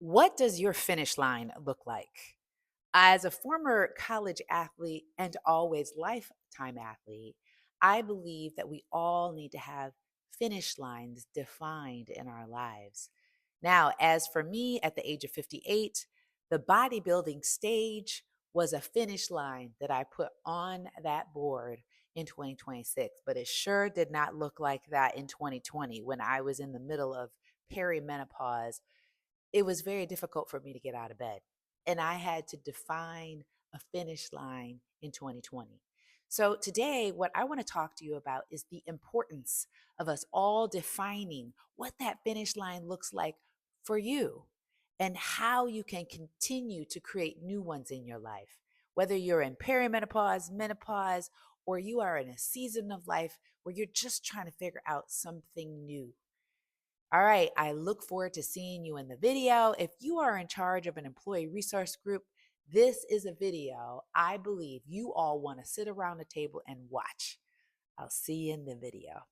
What does your finish line look like? As a former college athlete and always lifetime athlete, I believe that we all need to have finish lines defined in our lives. Now, as for me at the age of 58, the bodybuilding stage was a finish line that I put on that board in 2026, but it sure did not look like that in 2020 when I was in the middle of perimenopause. It was very difficult for me to get out of bed. And I had to define a finish line in 2020. So, today, what I want to talk to you about is the importance of us all defining what that finish line looks like for you and how you can continue to create new ones in your life. Whether you're in perimenopause, menopause, or you are in a season of life where you're just trying to figure out something new. All right, I look forward to seeing you in the video. If you are in charge of an employee resource group, this is a video I believe you all want to sit around the table and watch. I'll see you in the video.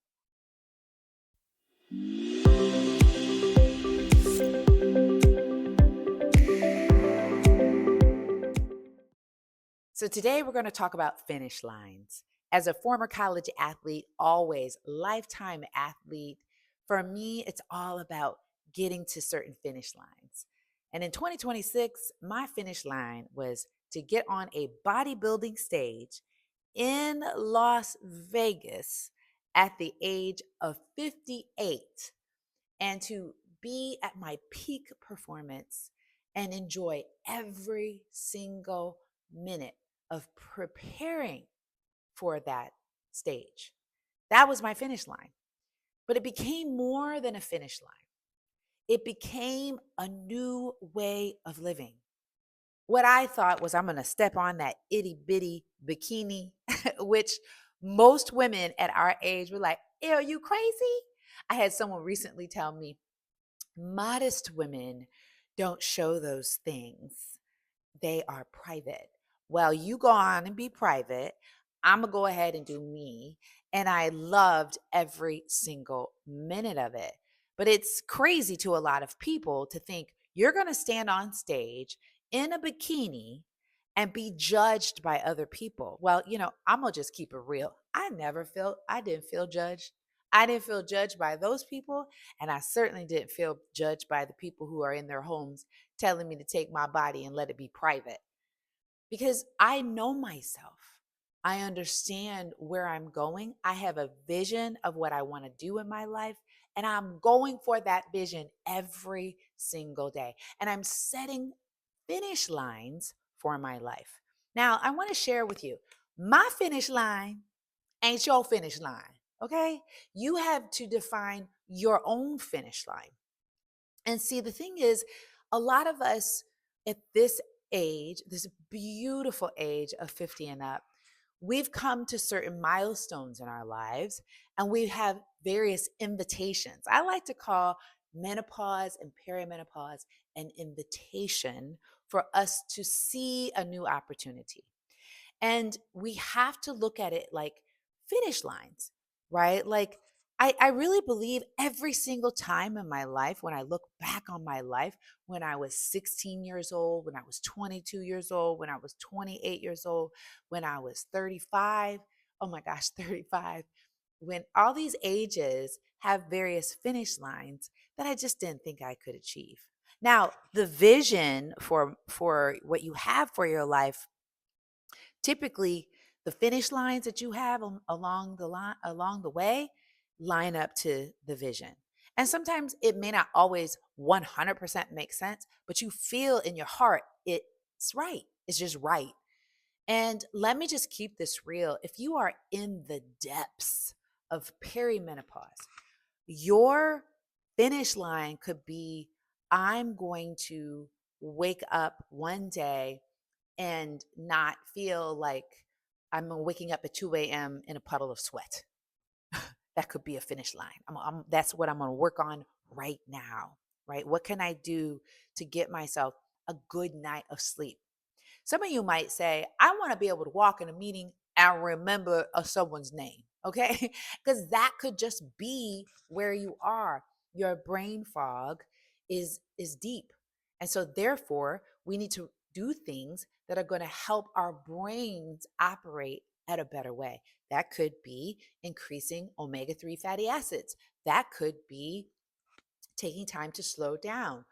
So, today we're going to talk about finish lines. As a former college athlete, always lifetime athlete, for me, it's all about getting to certain finish lines. And in 2026, my finish line was to get on a bodybuilding stage in Las Vegas at the age of 58 and to be at my peak performance and enjoy every single minute of preparing for that stage. That was my finish line. But it became more than a finish line, it became a new way of living. What I thought was I'm going to step on that itty bitty bikini, which most women at our age were like, "Ew, are you crazy?" I had someone recently tell me, modest women don't show those things. They are private. Well, you go on and be private. I'm going to go ahead and do me. And I loved every single minute of it. But it's crazy to a lot of people to think you're going to stand on stage in a bikini and be judged by other people. Well, I'm going to just keep it real. I didn't feel judged. I didn't feel judged by those people. And I certainly didn't feel judged by the people who are in their homes telling me to take my body and let it be private because I know myself. I understand where I'm going. I have a vision of what I want to do in my life, and I'm going for that vision every single day. And I'm setting finish lines for my life. Now, I want to share with you my finish line ain't your finish line, okay? You have to define your own finish line. And see, the thing is, a lot of us at this age, this beautiful age of 50 and up, we've come to certain milestones in our lives and we have various invitations. I like to call menopause and perimenopause an invitation for us to see a new opportunity. And we have to look at it like finish lines, right? Like, I really believe every single time in my life, when I look back on my life, when I was 16 years old, when I was 22 years old, when I was 28 years old, when I was 35, oh my gosh, 35, when all these ages have various finish lines that I just didn't think I could achieve. Now, the vision for what you have for your life, typically the finish lines that you have along the way line up to the vision. And sometimes it may not always 100% make sense, but you feel in your heart it's right. It's just right. And let me just keep this real. If you are in the depths of perimenopause, your finish line could be, I'm going to wake up one day and not feel like I'm waking up at 2 a.m. in a puddle of sweat. That could be a finish line. That's what I'm going to work on right now, right? What can I do to get myself a good night of sleep? Some of you might say, I want to be able to walk in a meeting and remember someone's name, okay? Because that could just be where you are. Your brain fog is deep. And so, therefore, we need to do things that are going to help our brains operate at a better way. That could be increasing omega 3 fatty acids. That could be taking time to slow down,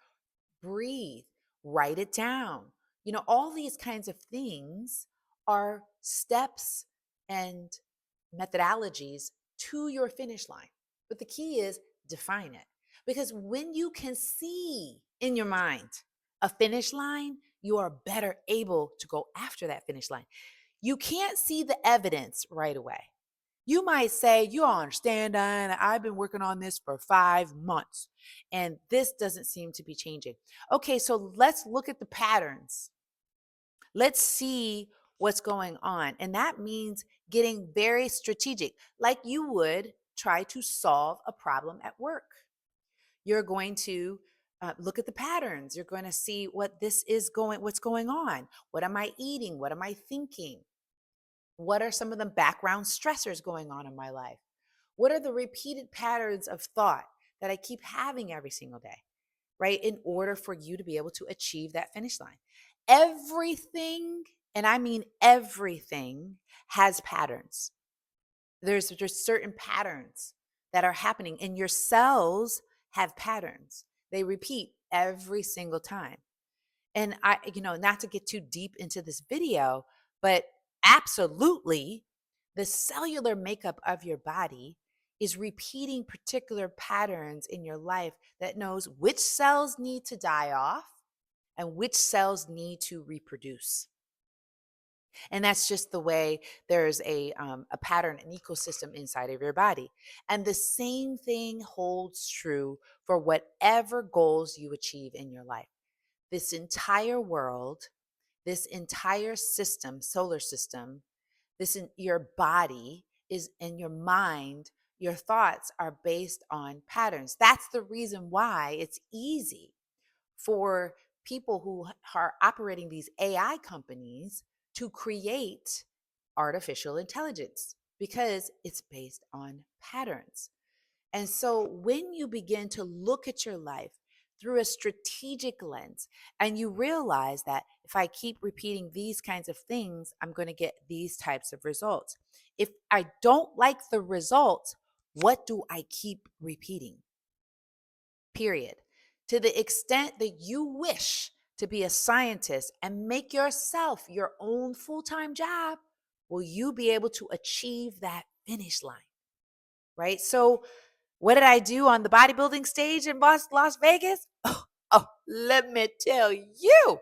breathe, write it down. All these kinds of things are steps and methodologies to your finish line. But the key is define it. Because when you can see in your mind a finish line, you are better able to go after that finish line. You can't see the evidence right away. You might say, you don't understand, Diana. I've been working on this for 5 months and this doesn't seem to be changing. Okay, so let's look at the patterns. Let's see what's going on. And that means getting very strategic, like you would try to solve a problem at work. You're going to look at the patterns. You're going to see what's going on. What am I eating? What am I thinking? What are some of the background stressors going on in my life? What are the repeated patterns of thought that I keep having every single day, right? In order for you to be able to achieve that finish line. Everything, and I mean everything, has patterns. There's just certain patterns that are happening, and your cells have patterns. They repeat every single time. And not to get too deep into this video, but absolutely, the cellular makeup of your body is repeating particular patterns in your life that knows which cells need to die off and which cells need to reproduce. And that's just the way there's a pattern, an ecosystem inside of your body. And the same thing holds true for whatever goals you achieve in your life. This entire world, this entire system, solar system, your body is in your mind, your thoughts are based on patterns. That's the reason why it's easy for people who are operating these AI companies to create artificial intelligence because it's based on patterns. And so when you begin to look at your life through a strategic lens and you realize that if I keep repeating these kinds of things, I'm going to get these types of results. If I don't like the results, what do I keep repeating? Period. To the extent that you wish to be a scientist and make yourself your own full-time job, will you be able to achieve that finish line? Right? So, what did I do on the bodybuilding stage in Las Vegas? Let me tell you.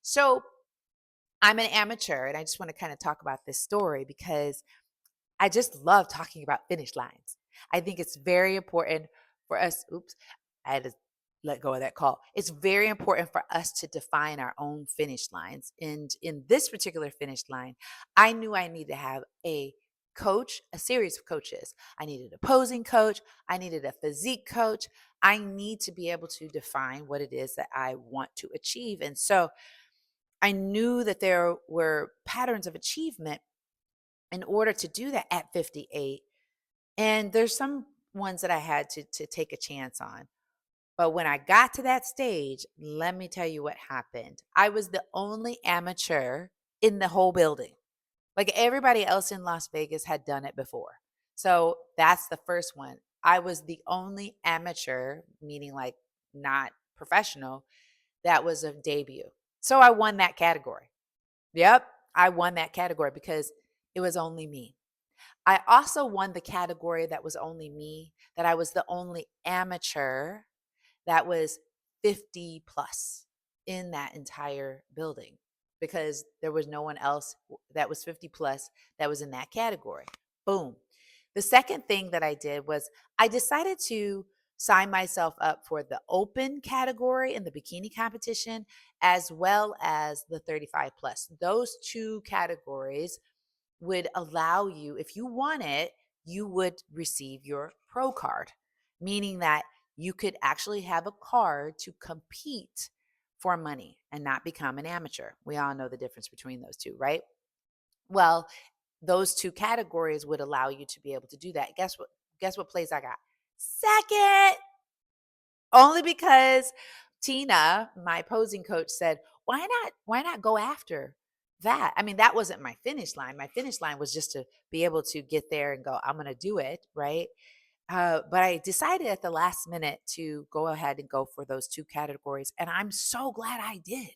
So, I'm an amateur, and I just want to kind of talk about this story because I just love talking about finish lines. I think it's very important for us. Oops, I had to let go of that call. It's very important for us to define our own finish lines. And in this particular finish line, I knew I needed to have a coach, a series of coaches. I needed a posing coach. I needed a physique coach. I need to be able to define what it is that I want to achieve. And so I knew that there were patterns of achievement in order to do that at 58. And there's some ones that I had to take a chance on. But when I got to that stage, let me tell you what happened. I was the only amateur in the whole building. Like everybody else in Las Vegas had done it before. So that's the first one. I was the only amateur, meaning like not professional, that was a debut. So I won that category. Yep, I won that category because it was only me. I also won the category that was only me, that I was the only amateur that was 50 plus in that entire building because there was no one else that was 50 plus that was in that category. Boom. The second thing that I did was I decided to sign myself up for the open category in the bikini competition as well as the 35 plus. Those two categories would allow you, if you want it, you would receive your pro card, meaning that you could actually have a card to compete for money and not become an amateur. We all know the difference between those two, right? Well, those two categories would allow you to be able to do that. Guess what? Guess what place I got? Second. Only because Tina, my posing coach, said, why not go after that? I mean, that wasn't my finish line. My finish line was just to be able to get there and go, I'm going to do it. Right. But I decided at the last minute to go ahead and go for those two categories. And I'm so glad I did.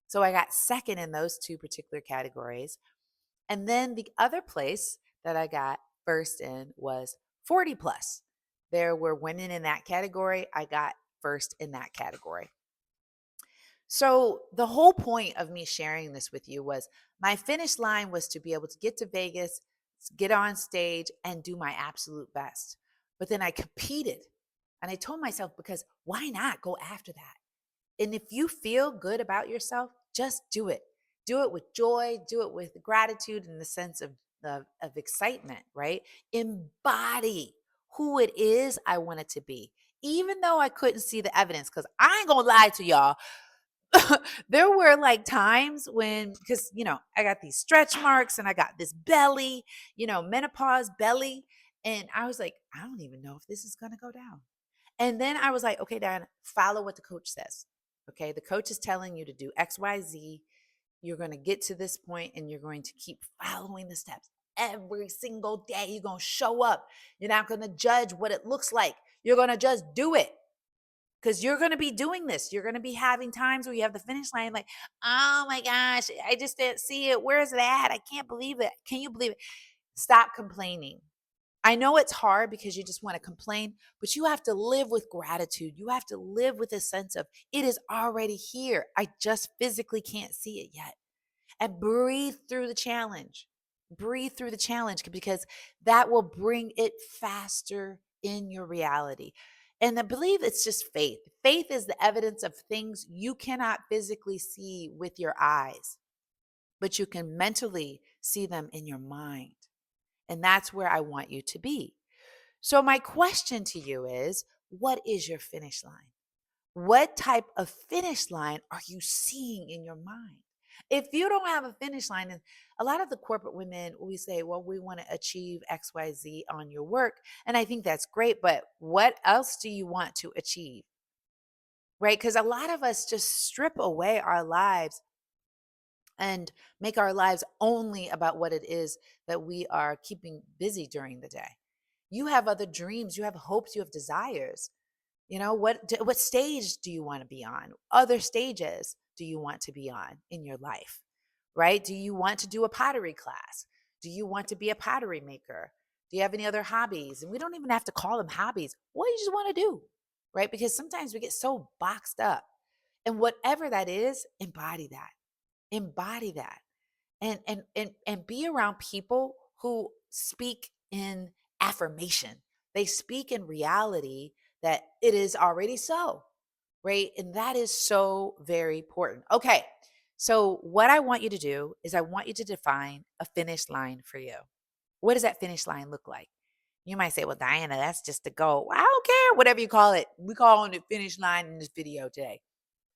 So I got second in those two particular categories. And then the other place that I got first in was 40 plus. There were women in that category. I got first in that category. So the whole point of me sharing this with you was my finish line was to be able to get to Vegas, get on stage, and do my absolute best. But then I competed and I told myself, because why not go after that? And if you feel good about yourself, just do it. Do it with joy, do it with gratitude and the sense of excitement, right? Embody who it is I want it to be. Even though I couldn't see the evidence, because I ain't gonna lie to y'all, there were like times when, because, I got these stretch marks and I got this belly, menopause belly. And I was like, I don't even know if this is going to go down. And then I was like, okay, Dan, follow what the coach says. Okay. The coach is telling you to do X, Y, Z. You're going to get to this point and you're going to keep following the steps every single day. You're going to show up. You're not going to judge what it looks like. You're going to just do it. Because you're going to be doing this. You're going to be having times where you have the finish line like, oh my gosh, I just didn't see it. Where is it at? I can't believe it. Can you believe it? Stop complaining. I know it's hard because you just want to complain, but you have to live with gratitude. You have to live with a sense of it is already here. I just physically can't see it yet. And breathe through the challenge. Breathe through the challenge because that will bring it faster in your reality. And I believe it's just faith. Faith is the evidence of things you cannot physically see with your eyes, but you can mentally see them in your mind. And that's where I want you to be. So, my question to you is, what is your finish line? What type of finish line are you seeing in your mind? If you don't have a finish line, and a lot of the corporate women, we say, well, we want to achieve XYZ on your work. And I think that's great, but what else do you want to achieve? Right? Because a lot of us just strip away our lives and make our lives only about what it is that we are keeping busy during the day. You have other dreams, you have hopes, you have desires. What stage do you want to be on? Other stages do you want to be on in your life, right? Do you want to do a pottery class? Do you want to be a pottery maker? Do you have any other hobbies? And we don't even have to call them hobbies. What do you just want to do, right? Because sometimes we get so boxed up. And whatever that is, embody that. Embody that. And be around people who speak in affirmation. They speak in reality that it is already so, right? And that is so very important. Okay. So what I want you to do is I want you to define a finish line for you. What does that finish line look like? You might say, well, Diana, that's just the goal. Well, I don't care, whatever you call it. We call it the finish line in this video today.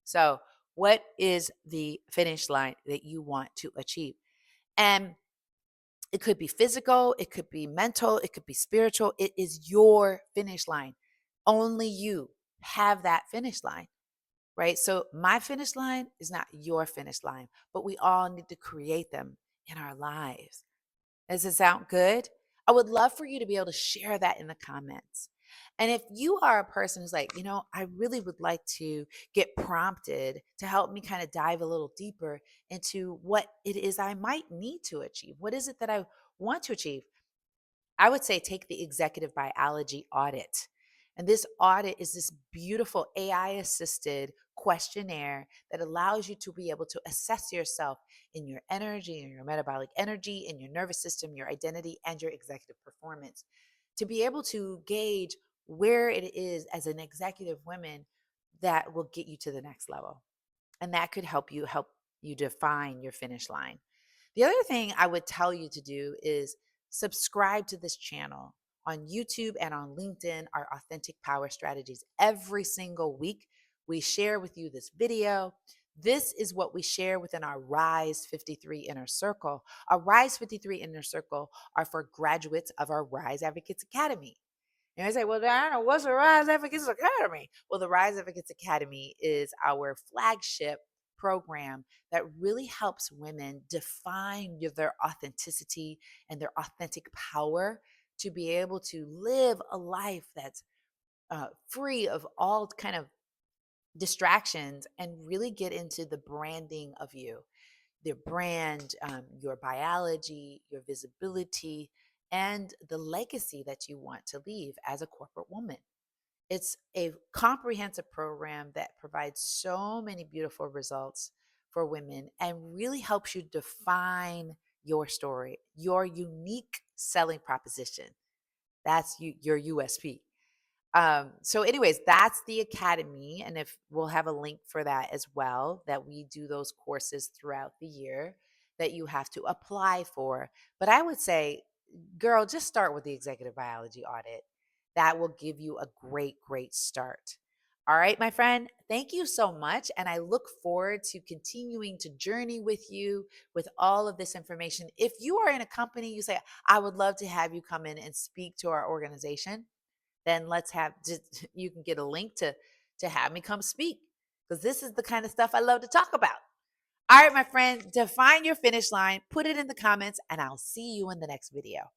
So what is the finish line that you want to achieve? And it could be physical, it could be mental, it could be spiritual. It is your finish line. Only you have that finish line, right? So my finish line is not your finish line, but we all need to create them in our lives. Does it sound good? I would love for you to be able to share that in the comments. And if you are a person who's like, I really would like to get prompted to help me kind of dive a little deeper into what it is I might need to achieve. What is it that I want to achieve? I would say take the executive biology audit. And this audit is this beautiful AI assisted questionnaire that allows you to be able to assess yourself in your energy, in your metabolic energy, in your nervous system, your identity, and your executive performance. To be able to gauge where it is as an executive woman that will get you to the next level. And that could help you define your finish line. The other thing I would tell you to do is subscribe to this channel on YouTube and on LinkedIn, our Authentic Power Strategies. Every single week, we share with you this video. This is what we share within our Rise 53 Inner Circle. Our Rise 53 Inner Circle are for graduates of our Rise Advocates Academy. And I say, well, Diana, what's the Rise Advocates Academy? Well, the Rise Advocates Academy is our flagship program that really helps women define their authenticity and their authentic power to be able to live a life that's free of all kind of distractions and really get into the branding of you, their brand, your biology, your visibility, and the legacy that you want to leave as a corporate woman. It's a comprehensive program that provides so many beautiful results for women and really helps you define your story, your unique selling proposition. That's your USP. So anyways, that's the academy. And if we'll have a link for that as well, that we do those courses throughout the year that you have to apply for. But I would say, girl, just start with the executive biology audit. That will give you a great start. All right, my friend, thank you so much. And I look forward to continuing to journey with you with all of this information. If you are in a company, you say, I would love to have you come in and speak to our organization, then let's have just, you can get a link to have me come speak, because this is the kind of stuff I love to talk about. All right, my friend, define your finish line, put it in the comments, and I'll see you in the next video.